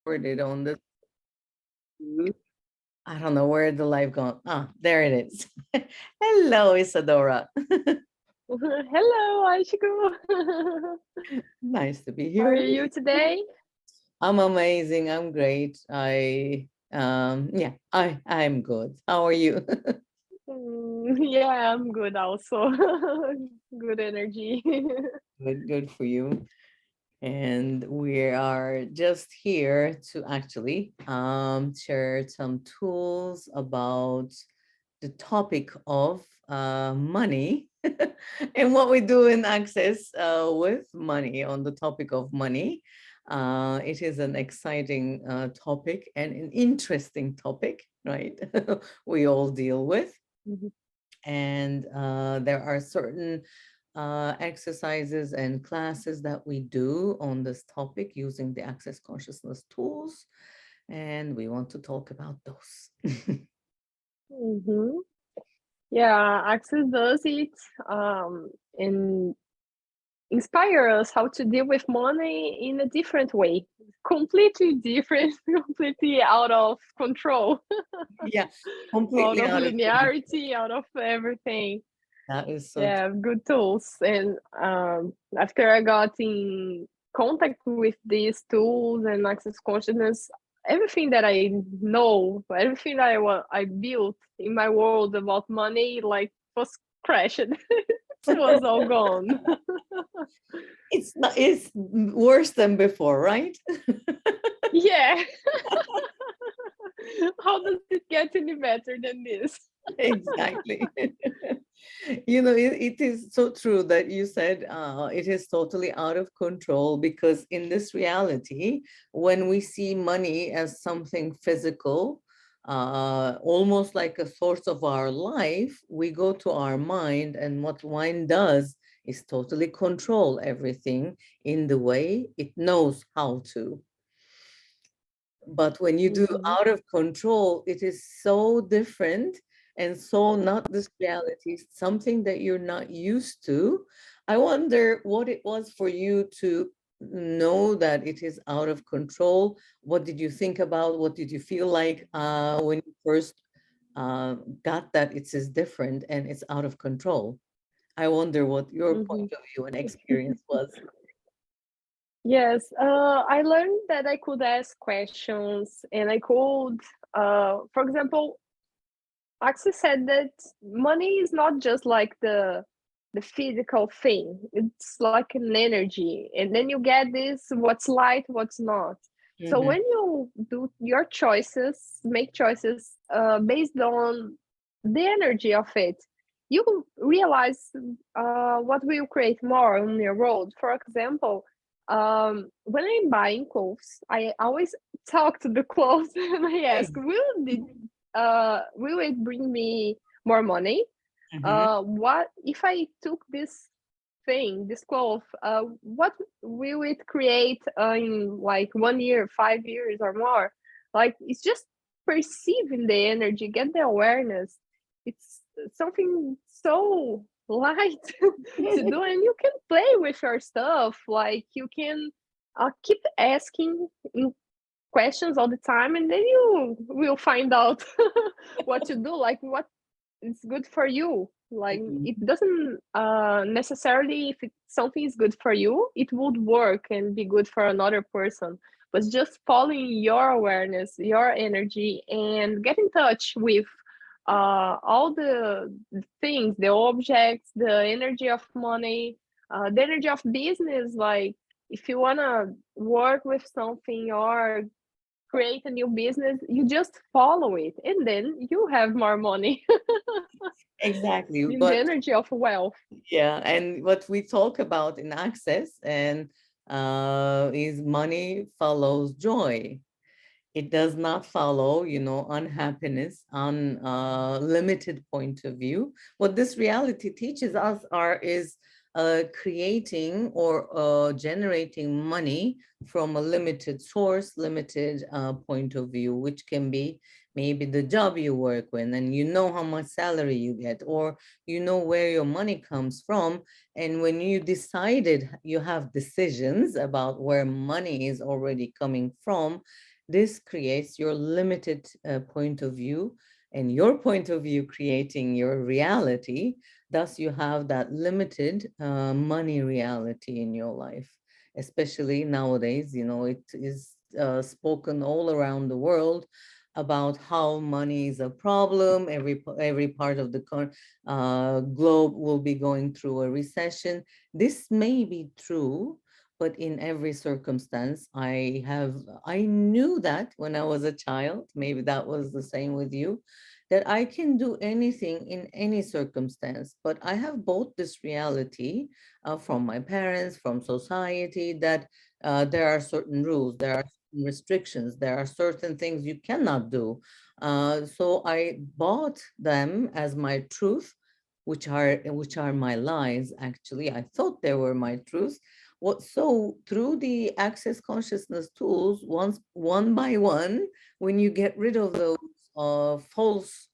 recorded on the, I don't know where the live gone. Ah, there it is. Hello, Isadora. Hello, Aishiku. Nice to be How are here. you today? I'm amazing. I'm great. I'm good. How are you? Yeah, I'm good also. Good energy. Good for you. And we are just here to actually share some tools about the topic of money and what we do in Access with money on the topic of money. It is an exciting topic and an interesting topic, right? We all deal with. Mhm. And there are certain exercises and classes that we do on this topic using the Access Consciousness tools. And we want to talk about those. Mhm. Yeah, Access does it and inspire us how to deal with money in a different way. Completely different, completely out of control, Yeah, out completely of out of control. linearity, out of everything. That is so Yeah, good tools. And after I got in contact with these tools and access consciousness, everything that I know, everything that I built in my world about money, like was crashed. It was all gone. it's not, it's worse than before, right? Yeah. How does it get any better than this? Exactly. It is so true that you said it is totally out of control, because in this reality, when we see money as something physical, almost like a source of our life, we go to our mind, and what mind does is totally control everything in the way it knows how to. But when you do Mhm. out of control, it is so different and so not this reality, something that you're not used to. I wonder what it was for you to know that it is out of control. What did you think about? What did you feel like when you first got that it is different and it's out of control? I wonder what your point Mhm. of view and experience was. Yes, I learned that I could ask questions and I could, for example, Axel said that money is not just like the physical thing. It's like an energy, and then you get this what's light, what's not. So Mhm. when you do your choices, make choices based on the energy of it, you realize what will create more on your road. For example, when I'm buying clothes, I always talk to the clothes and I ask, will it bring me more money? Mhm. What if I took this thing, this cloth? What will it create in like 1 year, 5 years, or more? Like it's just perceiving the energy, get the awareness. It's something so light to do, and you can play with your stuff. Like you can keep asking questions all the time, and then you will find out what to do, like what is good for you. Like it Mhm. doesn't necessarily, if something is good for you, it would work and be good for another person, but just following your awareness, your energy, and get in touch with all the things, the objects, the energy of money, the energy of business. Like if you want to work with something or create a new business, you just follow it and then you have more money. Exactly. In the But energy of wealth. yeah, and what we talk about in Access and is money follows joy. It does not follow, unhappiness on limited point of view. What this reality teaches us is creating or generating money from a limited source, limited point of view, which can be maybe the job you work with, and you know how much salary you get, or you know where your money comes from. And when you decided, you have decisions about where money is already coming from, This creates your limited point of view, and your point of view creating your reality. Thus, you have that limited money reality in your life, especially nowadays. It is spoken all around the world about how money is a problem. Every part of the globe will be going through a recession. This may be true, but in every circumstance, I knew that when I was a child. Maybe that was the same with you, that I can do anything in any circumstance. But I have both this reality from my parents, from society, that there are certain rules, there are certain restrictions, there are certain things you cannot do. So I bought them as my truth, which are my lies. Actually, I thought they were my truth. So through the access consciousness tools, one by one, when you get rid of those false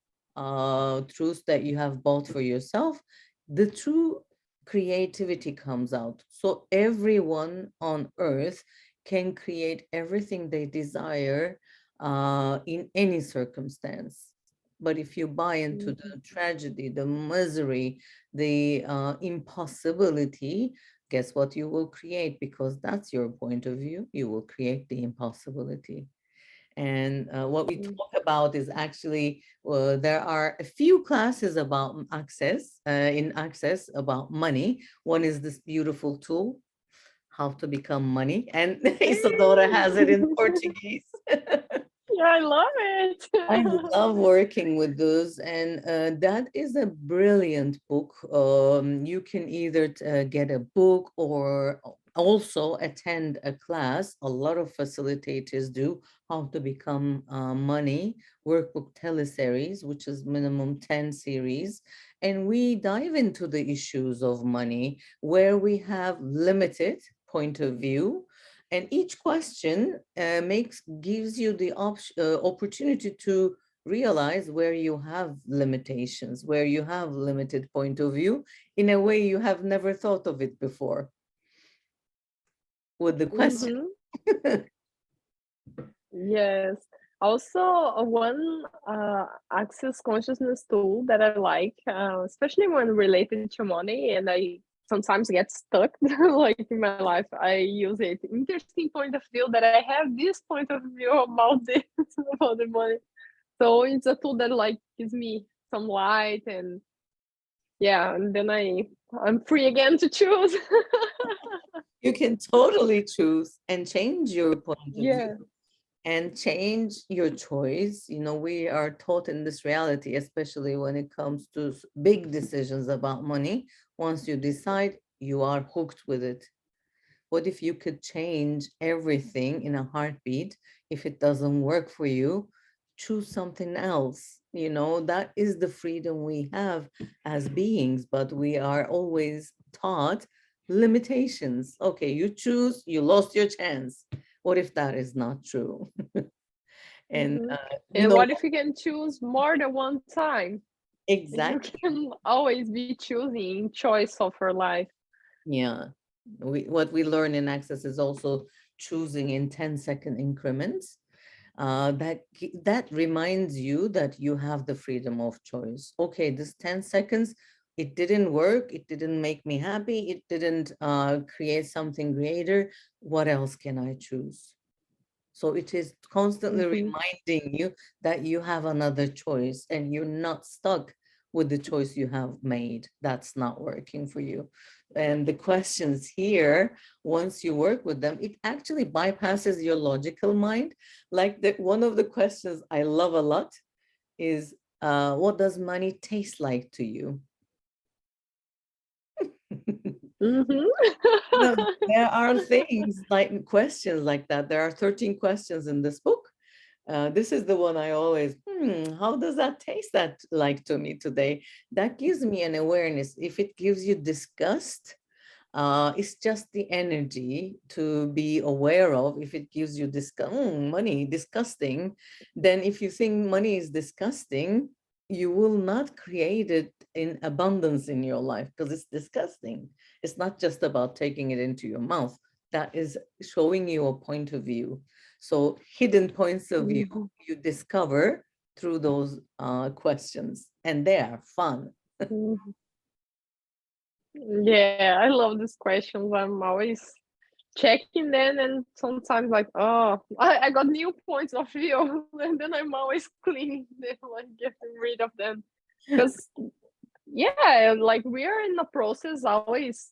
truths that you have bought for yourself, the true creativity comes out. So everyone on earth can create everything they desire in any circumstance. But if you buy into Mhm. the tragedy, the misery, the impossibility, guess what you will create? Because that's your point of view. You will create the impossibility. And what we talk about is actually, there are a few classes about access, in access about money. One is this beautiful tool, How to Become Money. And Isadora has it in Portuguese. Yeah, I love it. I love working with those, and that is a brilliant book. You can either get a book or also attend a class. A lot of facilitators do How to Become Money Workbook teleseries, which is minimum 10 series. And we dive into the issues of money where we have limited point of view, and each question gives you the opportunity to realize where you have limitations, where you have limited point of view in a way you have never thought of it before with the question. Hmm. Yes. Also, one access consciousness tool that I like, especially when related to money, and I sometimes get stuck, like in my life, I use it. Interesting point of view that I have this point of view about this, about the money. So it's a tool that like gives me some light, and yeah, and then I'm free again to choose. You can totally choose and change your point of view Yeah. and change your choice. We are taught in this reality, especially when it comes to big decisions about money. Once you decide, you are hooked with it. What if you could change everything in a heartbeat? If it doesn't work for you, choose something else. That is the freedom we have as beings, but we are always taught limitations. Okay, you choose, you lost your chance. What if that is not true? And, Hmm. you And know, what if you can choose more than one time? And you exactly. can always be choosing choice of your life. Yeah. What we learn in Access is also choosing in 10-second increments. That reminds you that you have the freedom of choice. Okay, this 10 seconds, it didn't work. It didn't make me happy. It didn't create something greater. What else can I choose? So it is constantly Hmm. reminding you that you have another choice and you're not stuck with the choice you have made. That's not working for you. And the questions here, once you work with them, it actually bypasses your logical mind. Like one of the questions I love a lot is, what does money taste like to you? Hmm. There are things like questions like that. There are 13 questions in this book. This is the one I always, how does that taste that like to me today? That gives me an awareness. If it gives you disgust, it's just the energy to be aware of. If it gives you money, disgusting, then if you think money is disgusting, you will not create it in abundance in your life because it's disgusting. It's not just about taking it into your mouth. That is showing you a point of view. So hidden points of view Mhm. you discover through those questions, and they are fun. Mhm. Yeah, I love these questions. I'm always checking them, and sometimes like, oh, I got new points of view, and then I'm always cleaning them, like getting rid of them. Because yeah, like we are in the process always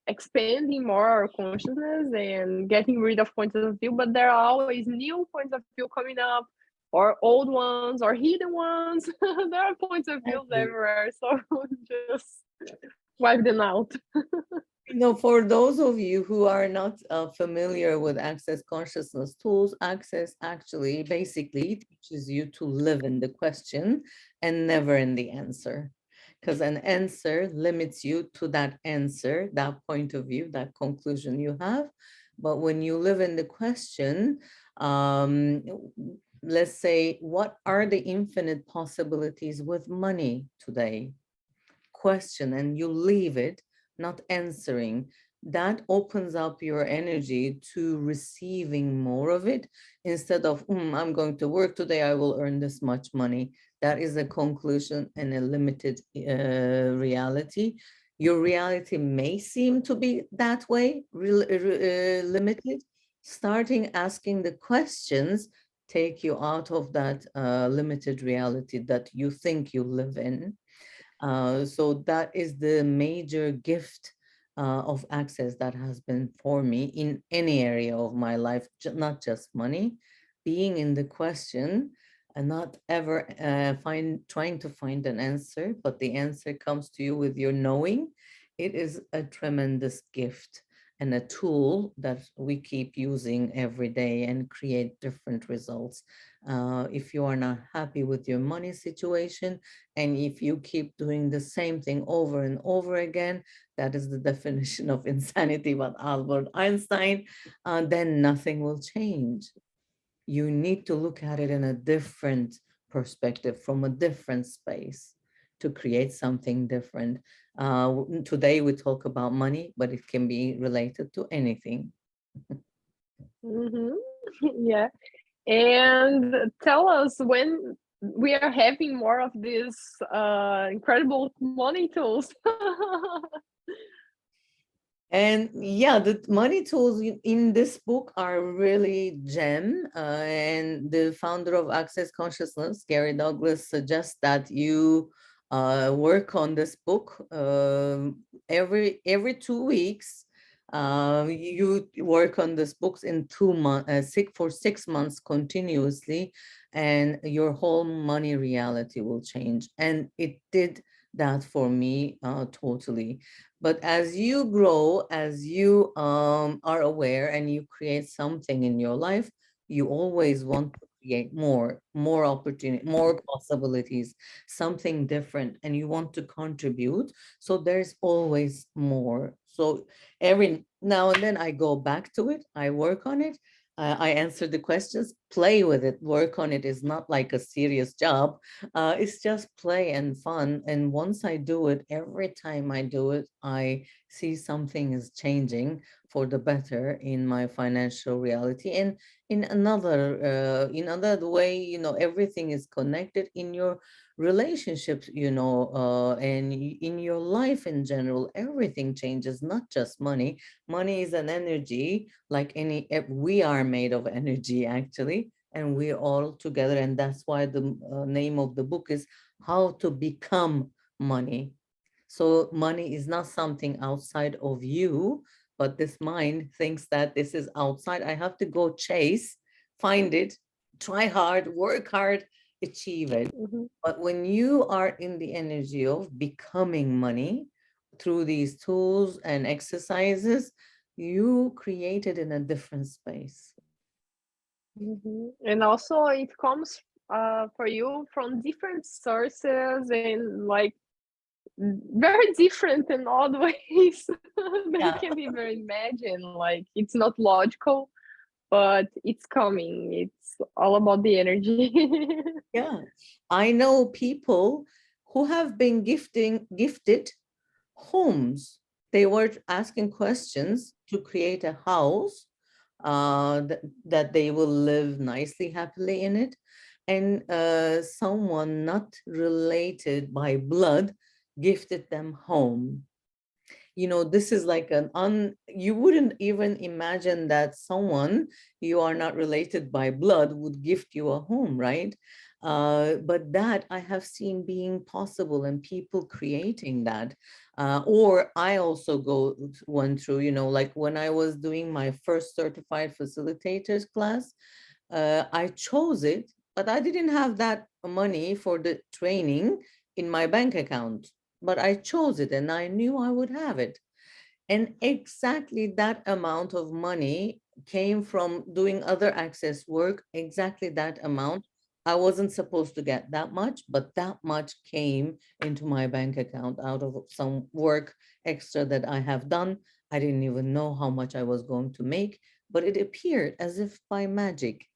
expanding more our consciousness and getting rid of points of view, but there are always new points of view coming up, or old ones or hidden ones. There are points of views Exactly. everywhere, so just wipe them out. For those of you who are not familiar with Access Consciousness tools, Access actually basically teaches you to live in the question and never in the answer. Because an answer limits you to that answer, that point of view, that conclusion you have. But when you live in the question, um, let's say, what are the infinite possibilities with money today? Question and you leave it, not answering, that opens up your energy to receiving more of it instead of, I'm going to work today, I will earn this much money. That is a conclusion and a limited reality. Your reality may seem to be that way, limited. Starting asking the questions take you out of that limited reality that you think you live in. So that is the major gift of access that has been for me in any area of my life, not just money, being in the question and not ever trying to find an answer, but the answer comes to you with your knowing. It is a tremendous gift and a tool that we keep using every day and create different results. If you are not happy with your money situation, and if you keep doing the same thing over and over again, that is the definition of insanity, but Albert Einstein, then nothing will change. You need to look at it in a different perspective, from a different space to create something different. Today we talk about money, but it can be related to anything. Hmm. Yeah. And tell us when we are having more of these incredible money tools. And yeah, the money tools in this book are really gem. And the founder of Access Consciousness, Gary Douglas, suggests that you work on this book every 2 weeks. You work on this books in 2 months, for 6 months continuously, and your whole money reality will change. And it did that for me totally. But as you grow, as you are aware and you create something in your life, you always want to create more opportunity, more possibilities, something different, and you want to contribute. So there's always more. So every now and then I go back to it, I work on it, I answer the questions, play with it, work on it is not like a serious job. It's just play and fun. And once I do it, every time I do it, I see something is changing for the better in my financial reality. And in another way, everything is connected in your relationships, and in your life in general, everything changes, not just money. Money is an energy, like we are made of energy actually, and we're all together. And that's why the name of the book is How to Become Money. So money is not something outside of you, but this mind thinks that this is outside. I have to go chase, find it, try hard, work hard, achieve it. Mhm, But when you are in the energy of becoming money through these tools and exercises, you create it in a different space. mhm. And also, it comes for you from different sources and like very different in odd ways that Yeah. can be very imagined. Like it's not logical, but it's coming. It's all about the energy. Yeah, I know people who have been gifted homes. They were asking questions to create a house, that they will live nicely, happily in it. And someone not related by blood gifted them home. This is like you wouldn't even imagine that someone you are not related by blood would gift you a home, right? But that I have seen being possible and people creating that. Or I also went through, like when I was doing my first certified facilitators class, I chose it, but I didn't have that money for the training in my bank account. But I chose it and I knew I would have it. And exactly that amount of money came from doing other access work, exactly that amount. I wasn't supposed to get that much, but that much came into my bank account out of some work extra that I have done. I didn't even know how much I was going to make, but it appeared as if by magic.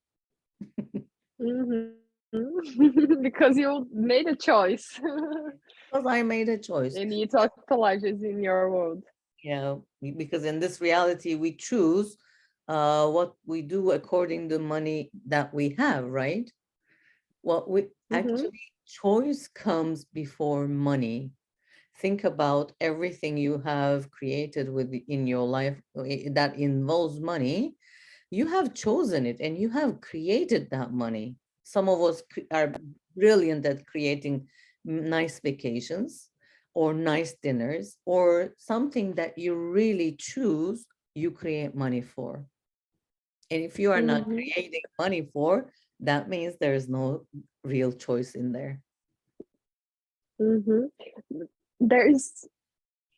Because you made a choice. Because I made a choice. And it autologous in your world. Yeah, because in this reality, we choose what we do according to the money that we have, right? What we Mm-hmm. actually, choice comes before money. Think about everything you have created in your life that involves money. You have chosen it and you have created that money. Some of us are brilliant at creating nice vacations or nice dinners or something that you really choose, you create money for. And if you are not Mm-hmm. creating money for, that means there is no real choice in there. Mm-hmm. There is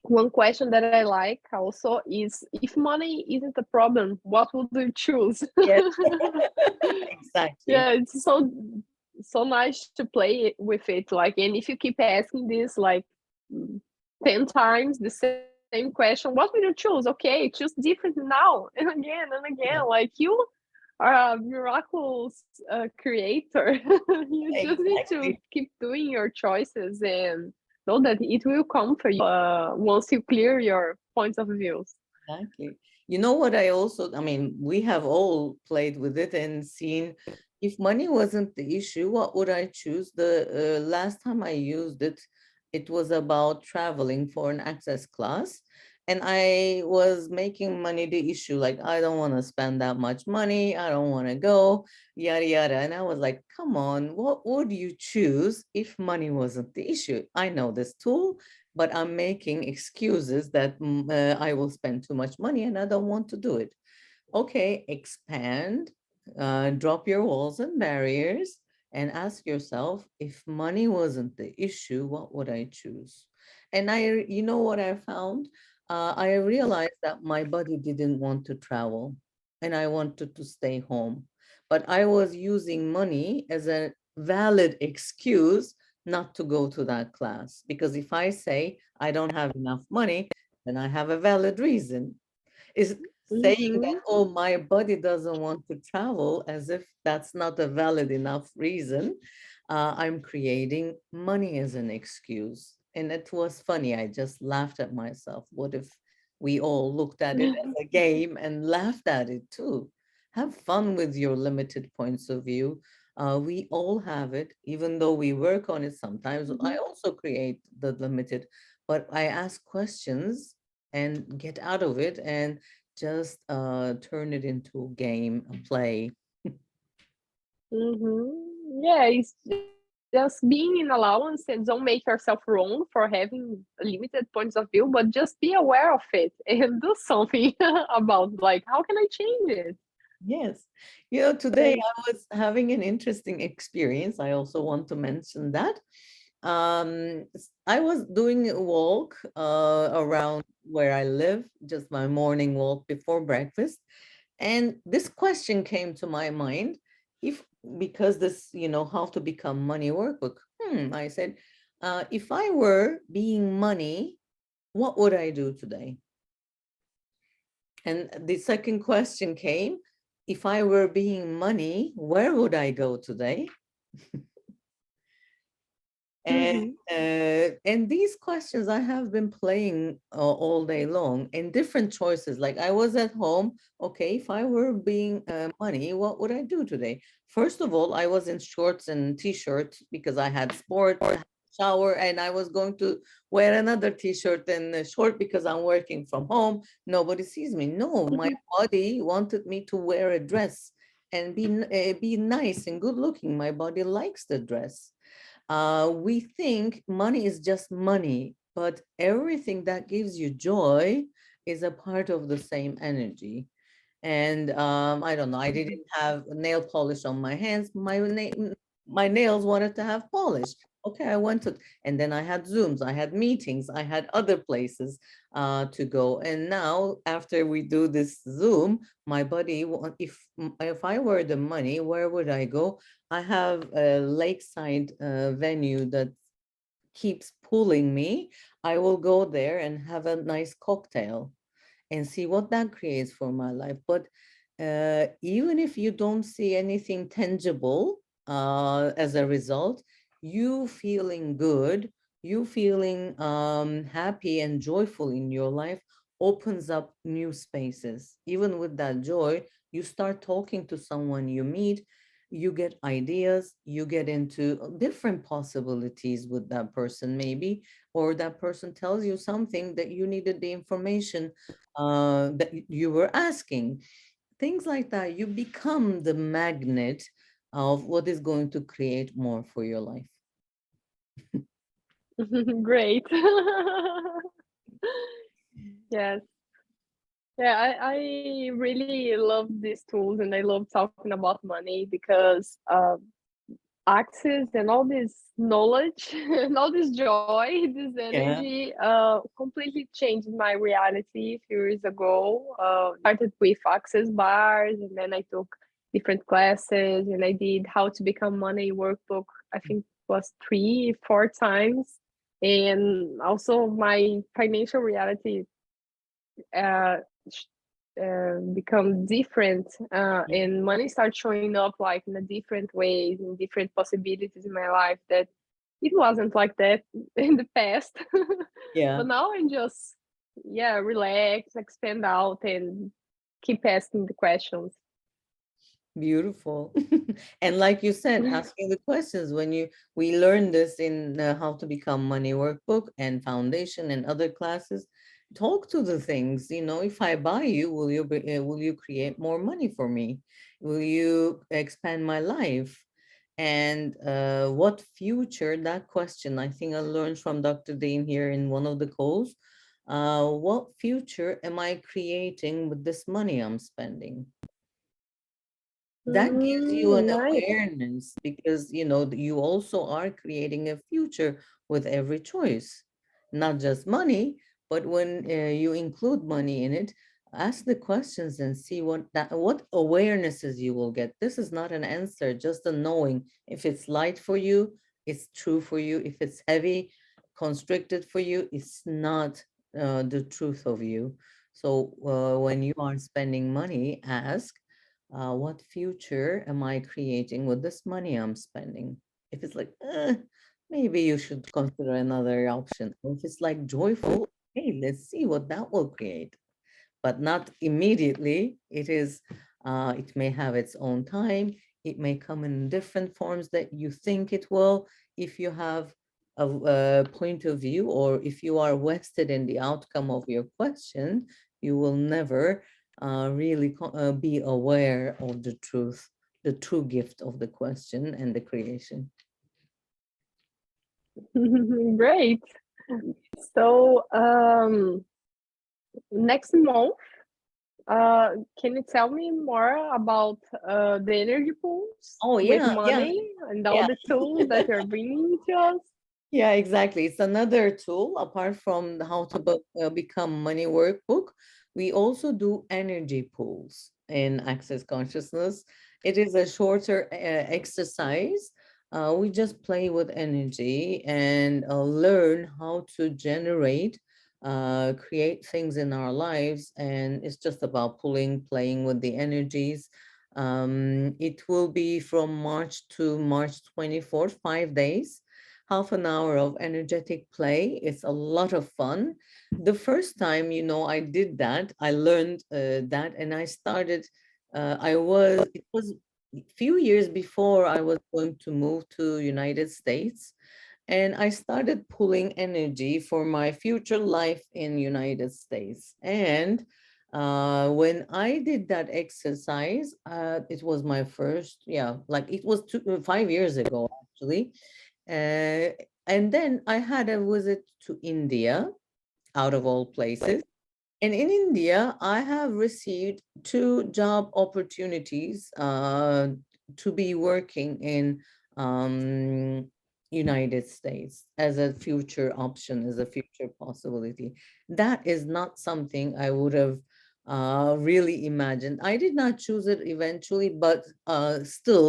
one question that I like also is if money isn't a problem, what would you choose? Yes, exactly. Yeah, it's so nice to play with it. Like, and if you keep asking this like 10 times the same question, what will you choose? Okay, choose different now and again. Like you are a miraculous creator. You just need to Exactly. keep doing your choices and know that it will come for you once you clear your points of views. Exactly. You know what I mean, we have all played with it and seen if money wasn't the issue, what would I choose? The last time I used it, it was about traveling for an access class. And I was making money the issue. Like, I don't want to spend that much money. I don't want to go, yada, yada. And I was like, come on, what would you choose if money wasn't the issue? I know this tool, but I'm making excuses that I will spend too much money and I don't want to do it. Okay, expand, drop your walls and barriers, and ask yourself, if money wasn't the issue, what would I choose? And you know what I found? I realized that my body didn't want to travel and I wanted to stay home. But I was using money as a valid excuse not to go to that class. Because if I say I don't have enough money, then I have a valid reason. Is saying Mm-hmm. that, oh, my body doesn't want to travel, as if that's not a valid enough reason. I'm creating money as an excuse. And it was funny. I just laughed at myself. What if we all looked at it as a game and laughed at it too? Have fun with your limited points of view. We all have it, even though we work on it sometimes. I also create the limited, but I ask questions and get out of it and just turn it into a game, a play. Mm-hmm. Yeah, it's just being in allowance and don't make yourself wrong for having limited points of view, but just be aware of it and do something about like how can I change it? Yes. Today Like, I was having an interesting experience. I also want to mention that. I was doing a walk around where I live, just my morning walk before breakfast. And this question came to my mind, if because this, how to become money workbook. I said, if I were being money, what would I do today? And the second question came, if I were being money, where would I go today? And and these questions I have been playing all day long in different choices. Like I was at home, okay, if I were being money, what would I do today? First of all, I was in shorts and t-shirts because I had sport, I had shower, and I was going to wear another t-shirt and a short because I'm working from home. Nobody sees me. No, my body wanted me to wear a dress and be nice and good looking. My body likes the dress. We think money is just money, but everything that gives you joy is a part of the same energy. And I don't know, I didn't have nail polish on my hands. My nails wanted to have polish. Okay, I went to, and then I had Zooms, I had meetings, I had other places to go. And now, after we do this Zoom, my body, if I were the money, where would I go? I have a lakeside venue that keeps pulling me. I will go there and have a nice cocktail and see what that creates for my life. But even if you don't see anything tangible as a result, you feeling good, you feeling happy and joyful in your life opens up new spaces. Even with that joy, you start talking to someone you meet, you get ideas, you get into different possibilities with that person, maybe, or that person tells you something that you needed the information that you were asking. Things like that. You become the magnet of what is going to create more for your life. Great. Yes. Yeah, I really love these tools and I love talking about money because access and all this knowledge and all this joy, this Yeah, energy completely changed my reality a few years ago. Started with access bars and then I took different classes and I did how to become money workbook. I think it was 3 4 times. And also my financial reality uh, become different and money starts showing up like in a different ways in different possibilities in my life that it wasn't like that in the past. yeah. But now I'm just, yeah, relax, expand out and keep asking the questions. Beautiful. And like you said, asking the questions when we learn this in How to Become Money Workbook and Foundation and other classes. Talk to the things, if I buy you, will you create more money for me? Will you expand my life? And what future, that question, I think I learned from Dr. Dane here in one of the calls. What future am I creating with this money I'm spending? That gives you an Nice. awareness because you also are creating a future with every choice, not just money, but when you include money in it, ask the questions and see what awarenesses you will get. This is not an answer, just a knowing. If it's light for you, it's true for you. If it's heavy, constricted for you, it's not the truth of you. So when you are spending money, ask, what future am I creating with this money I'm spending? If it's like, maybe you should consider another option. Or if it's like joyful, hey, let's see what that will create, but not immediately. It may have its own time. It may come in different forms that you think it will. If you have a point of view, or if you are vested in the outcome of your question, you will never really be aware of the true gift of the question and the creation. Great. So next month, can you tell me more about the energy pools Oh with yeah, yeah, money and all yeah. the tools that you're bringing to us? Yeah, exactly. It's another tool apart from the How to Become Money Workbook. We also do energy pools in Access Consciousness. It is a shorter exercise. We just play with energy and learn how to generate, create things in our lives. And it's just about playing with the energies. It will be from March to March 24th, 5 days. half an hour of energetic play. It's a lot of fun. The first time, I did that, I learned that, and I started, it was a few years before I was going to move to United States, and I started pulling energy for my future life in United States. And when I did that exercise, it was my first, yeah, like it was 5 years ago actually. Uh, and then I had a visit to India, out of all places. And in India, I have received two job opportunities to be working in um, United States as a future option, as a future possibility. That is not something I would have really imagined. I did not choose it eventually, but still,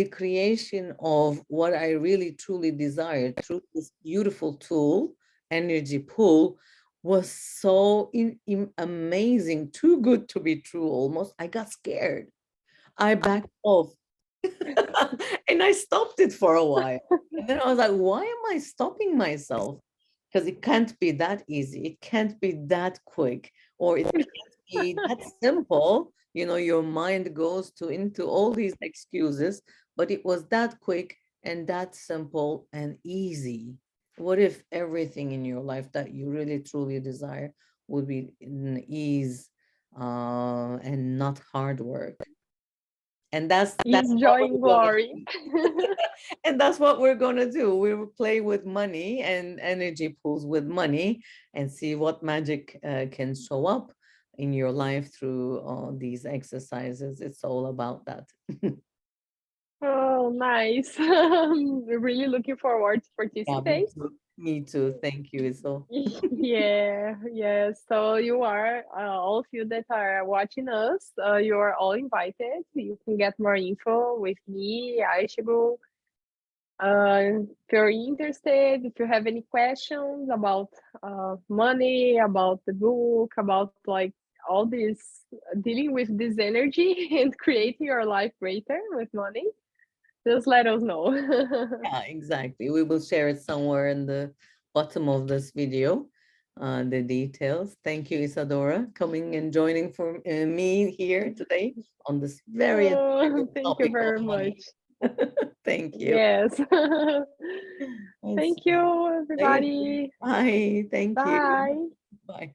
the creation of what I really truly desired through this beautiful tool, energy pool, was so amazing, too good to be true almost. I got scared. I backed off. And I stopped it for a while. And then I was like, why am I stopping myself? Because it can't be that easy. It can't be that quick, or it can't be that simple. Your mind goes to into all these excuses, but it was that quick and that simple and easy. What if everything in your life that you really truly desire would be in ease and not hard work? And that's Ease, what joy, and we're gonna glory. do. And that's what we're gonna do. We will play with money and energy pools with money and see what magic can show up in your life through these exercises. It's all about that. Oh, nice. We're really looking forward to Yeah, me participate. too. Me too. Thank you, Isel. Yeah, yeah. So you are, all of you that are watching us, you are all invited. You can get more info with me, Aishigu. If you're interested, if you have any questions about money, about the book, about like all this, dealing with this energy and creating your life greater with money, just let us know. Yeah, exactly. We will share it somewhere in the bottom of this video, the details. Thank you, Isadora, coming and joining for me here today on this very Oh, important thank you topic of very much. money. Thank you. Yes. Let's Thank see. you, Later. everybody. Bye. Thank you. Bye. Bye.